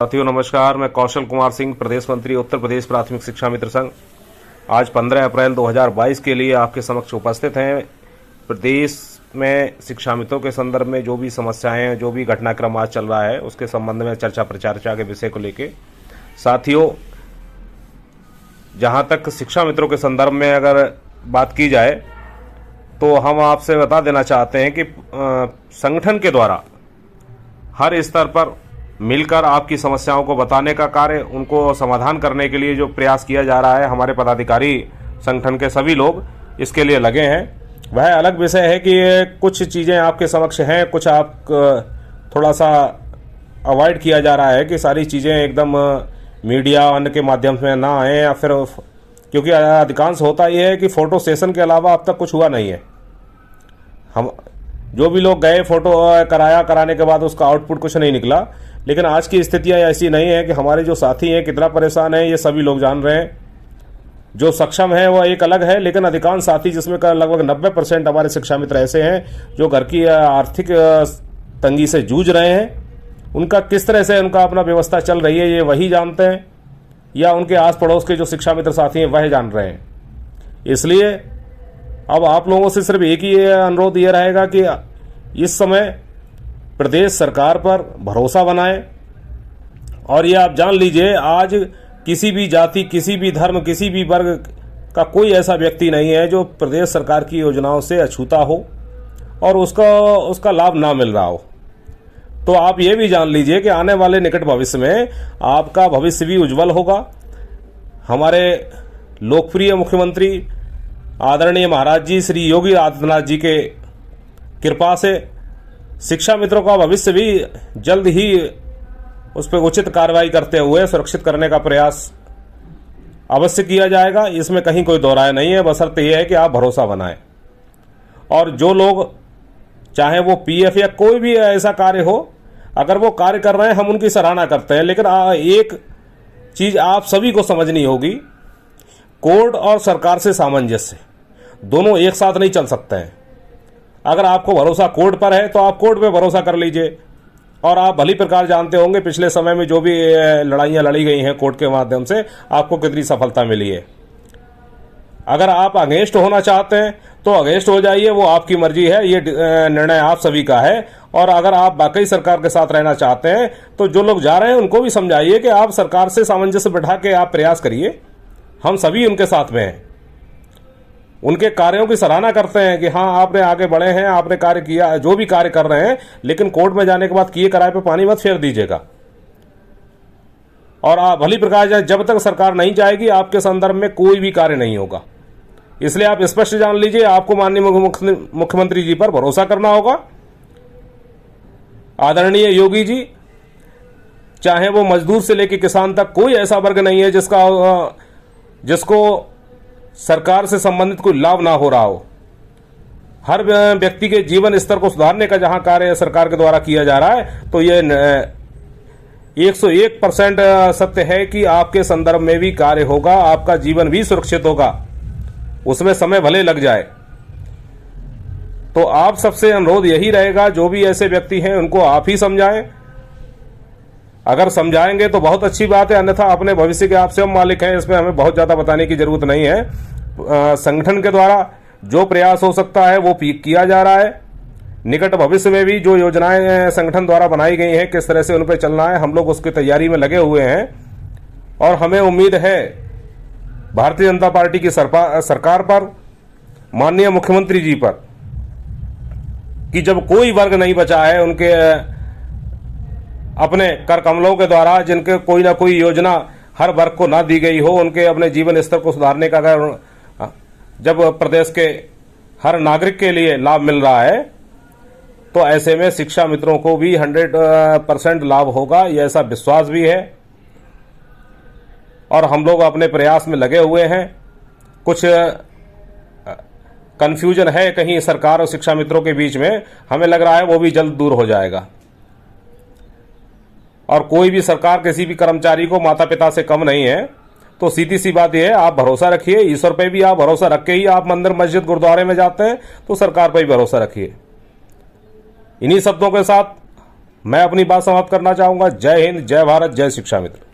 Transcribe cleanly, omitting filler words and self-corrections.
साथियों नमस्कार, मैं कौशल कुमार सिंह, प्रदेश मंत्री उत्तर प्रदेश प्राथमिक शिक्षा मित्र संघ। आज 15 अप्रैल 2022 के लिए आपके समक्ष उपस्थित हैं। प्रदेश में शिक्षा मित्रों के संदर्भ में जो भी समस्याएं हैं, जो भी घटनाक्रम आज चल रहा है, उसके संबंध में चर्चा प्रचर्चा के विषय को लेकर। साथियों, जहां तक शिक्षा मित्रों के संदर्भ में अगर बात की जाए तो हम आपसे बता देना चाहते हैं कि संगठन के द्वारा हर स्तर पर मिलकर आपकी समस्याओं को बताने का कार्य, उनको समाधान करने के लिए जो प्रयास किया जा रहा है, हमारे पदाधिकारी संगठन के सभी लोग इसके लिए लगे हैं। वह अलग विषय है कि कुछ चीज़ें आपके समक्ष हैं, कुछ आप थोड़ा सा अवॉइड किया जा रहा है कि सारी चीज़ें एकदम मीडिया अन्य के माध्यम से ना आए, या फिर क्योंकि अधिकांश होता यह है कि फ़ोटो सेशन के अलावा अब तक कुछ हुआ नहीं है। हम जो भी लोग गए फ़ोटो कराने के बाद उसका आउटपुट कुछ नहीं निकला। लेकिन आज की स्थितियाँ ऐसी नहीं है कि हमारे जो साथी हैं कितना परेशान हैं, ये सभी लोग जान रहे हैं। जो सक्षम है वह एक अलग है, लेकिन अधिकांश साथी, जिसमें का लगभग 90% हमारे शिक्षा मित्र ऐसे हैं जो घर की आर्थिक तंगी से जूझ रहे हैं। उनका किस तरह से उनका अपना व्यवस्था चल रही है, ये वही जानते हैं, या उनके आस पड़ोस के जो शिक्षा मित्र साथी हैं वह जान रहे हैं। इसलिए अब आप लोगों से सिर्फ एक ही अनुरोध ये रहेगा कि इस समय प्रदेश सरकार पर भरोसा बनाएं। और ये आप जान लीजिए, आज किसी भी जाति, किसी भी धर्म, किसी भी वर्ग का कोई ऐसा व्यक्ति नहीं है जो प्रदेश सरकार की योजनाओं से अछूता हो और उसका लाभ ना मिल रहा हो। तो आप ये भी जान लीजिए कि आने वाले निकट भविष्य में आपका भविष्य भी उज्जवल होगा। हमारे लोकप्रिय मुख्यमंत्री आदरणीय महाराज जी श्री योगी आदित्यनाथ जी के कृपा से शिक्षा मित्रों का भविष्य भी जल्द ही उस पर उचित कार्रवाई करते हुए सुरक्षित करने का प्रयास अवश्य किया जाएगा। इसमें कहीं कोई दो राय नहीं है, बशर्ते यह है कि आप भरोसा बनाएं। और जो लोग, चाहे वो पीएफ या कोई भी ऐसा कार्य हो, अगर वो कार्य कर रहे हैं हम उनकी सराहना करते हैं। लेकिन एक चीज आप सभी को समझनी होगी, कोर्ट और सरकार से सामंजस्य दोनों एक साथ नहीं चल सकते हैं। अगर आपको भरोसा कोर्ट पर है तो आप कोर्ट पे भरोसा कर लीजिए। और आप भली प्रकार जानते होंगे पिछले समय में जो भी लड़ाइयाँ लड़ी गई हैं कोर्ट के माध्यम से, आपको कितनी सफलता मिली है। अगर आप अगेंस्ट होना चाहते हैं तो अगेंस्ट हो जाइए, वो आपकी मर्जी है, ये निर्णय आप सभी का है। और अगर आप वाकई सरकार के साथ रहना चाहते हैं तो जो लोग जा रहे हैं उनको भी समझाइए कि आप सरकार से सामंजस्य बैठा के आप प्रयास करिए। हम सभी उनके साथ में हैं, उनके कार्यों की सराहना करते हैं कि हाँ आपने आगे बढ़े हैं, आपने कार्य किया, जो भी कार्य कर रहे हैं। लेकिन कोर्ट में जाने के बाद किए कराए पे पानी मत फेर दीजिएगा। और आप भली प्रकार, जब तक सरकार नहीं जाएगी आपके संदर्भ में कोई भी कार्य नहीं होगा। इसलिए आप स्पष्ट जान लीजिए, आपको माननीय मुख्यमंत्री जी पर भरोसा करना होगा। आदरणीय योगी जी, चाहे वो मजदूर से लेकर किसान तक, कोई ऐसा वर्ग नहीं है जिसको सरकार से संबंधित कोई लाभ ना हो रहा हो। हर व्यक्ति के जीवन स्तर को सुधारने का जहां कार्य सरकार के द्वारा किया जा रहा है, तो ये 101% सत्य है कि आपके संदर्भ में भी कार्य होगा, आपका जीवन भी सुरक्षित होगा। उसमें समय भले लग जाए। तो आप सबसे अनुरोध यही रहेगा, जो भी ऐसे व्यक्ति हैं उनको आप ही समझाएं। अगर समझाएंगे तो बहुत अच्छी बात है, अन्यथा अपने भविष्य के आप स्वयं मालिक हैं, इसमें हमें बहुत ज्यादा बताने की जरूरत नहीं है। संगठन के द्वारा जो प्रयास हो सकता है वो किया जा रहा है। निकट भविष्य में भी जो योजनाएं संगठन द्वारा बनाई गई हैं, किस तरह से उन पर चलना है, हम लोग उसकी तैयारी में लगे हुए हैं। और हमें उम्मीद है भारतीय जनता पार्टी की सरकार पर, माननीय मुख्यमंत्री जी पर, कि जब कोई वर्ग नहीं बचा है उनके अपने कर कमलों के द्वारा, जिनके कोई ना कोई योजना हर वर्ग को ना दी गई हो, उनके अपने जीवन स्तर को सुधारने का अगर जब प्रदेश के हर नागरिक के लिए लाभ मिल रहा है, तो ऐसे में शिक्षा मित्रों को भी 100% लाभ होगा, ये ऐसा विश्वास भी है। और हम लोग अपने प्रयास में लगे हुए हैं। कुछ कंफ्यूजन है कहीं सरकार और शिक्षा मित्रों के बीच में, हमें लग रहा है वो भी जल्द दूर हो जाएगा। और कोई भी सरकार किसी भी कर्मचारी को माता पिता से कम नहीं है। तो सीधी सी बात यह है, आप भरोसा रखिए, ईश्वर पे भी आप भरोसा रख के ही आप मंदिर मस्जिद गुरुद्वारे में जाते हैं, तो सरकार पर भी भरोसा रखिए। इन्हीं शब्दों के साथ मैं अपनी बात समाप्त करना चाहूंगा। जय हिंद, जय भारत, जय शिक्षा मित्र।